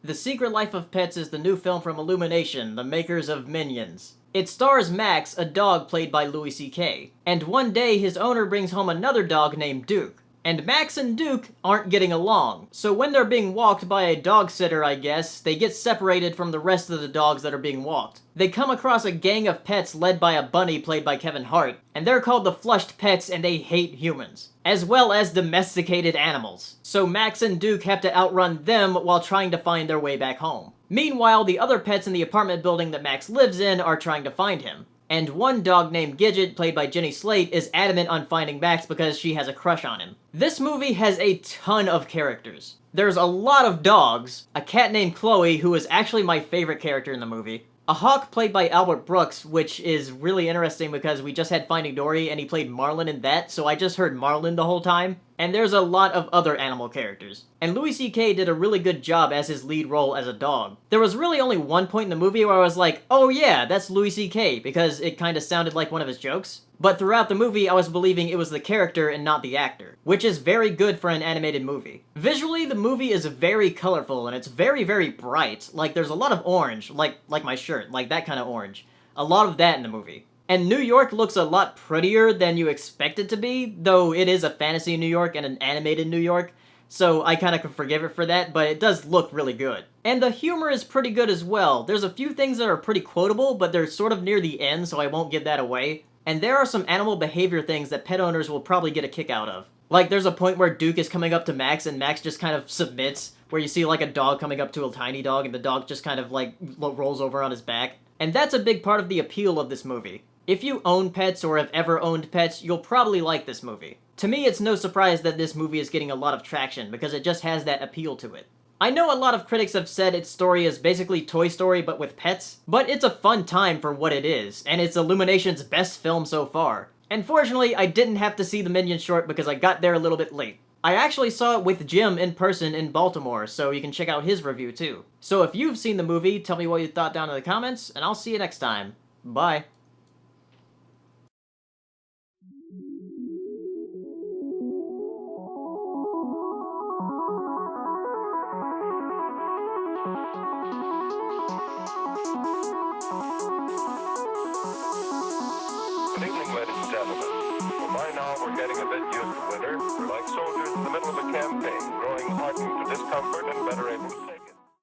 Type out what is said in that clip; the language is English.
The Secret Life of Pets is the new film from Illumination, the makers of Minions. It stars Max, a dog played by Louis C.K., and one day his owner brings home another dog named Duke. And Max and Duke aren't getting along, so when they're being walked by a dog sitter, I guess, they get separated from the rest of the dogs that are being walked. They come across a gang of pets led by a bunny played by Kevin Hart, and they're called the Flushed Pets and they hate humans, as well as domesticated animals. So Max and Duke have to outrun them while trying to find their way back home. Meanwhile, the other pets in the apartment building that Max lives in are trying to find him. And one dog named Gidget, played by Jenny Slate, is adamant on finding Max because she has a crush on him. This movie has a ton of characters. There's a lot of dogs, a cat named Chloe, who is actually my favorite character in the movie, a hawk played by Albert Brooks, which is really interesting because we just had Finding Dory and he played Marlin in that, so I just heard Marlin the whole time. And there's a lot of other animal characters. And Louis C.K. did a really good job as his lead role as a dog. There was really only one point in the movie where I was like, oh yeah, that's Louis C.K., because it kinda sounded like one of his jokes. But throughout the movie, I was believing it was the character and not the actor, which is very good for an animated movie. Visually, the movie is very colorful and it's very, very bright. Like, there's a lot of orange, like my shirt, like that kind of orange. A lot of that in the movie. And New York looks a lot prettier than you expect it to be, though it is a fantasy New York and an animated New York, so I kinda can forgive it for that, but it does look really good. And the humor is pretty good as well. There's a few things that are pretty quotable, but they're sort of near the end, so I won't give that away. And there are some animal behavior things that pet owners will probably get a kick out of. Like, there's a point where Duke is coming up to Max, and Max just kind of submits, where you see like a dog coming up to a tiny dog, and the dog just kind of like rolls over on his back. And that's a big part of the appeal of this movie. If you own pets or have ever owned pets, you'll probably like this movie. To me, it's no surprise that this movie is getting a lot of traction, because it just has that appeal to it. I know a lot of critics have said its story is basically Toy Story but with pets, but it's a fun time for what it is, and it's Illumination's best film so far. And fortunately, I didn't have to see the Minions short because I got there a little bit late. I actually saw it with Jim in person in Baltimore, so you can check out his review too. So if you've seen the movie, tell me what you thought down in the comments, and I'll see you next time. Bye. Good evening, ladies and gentlemen. Well, by now we're getting a bit used to winter. We're like soldiers in the middle of a campaign, growing hardened to discomfort and better able to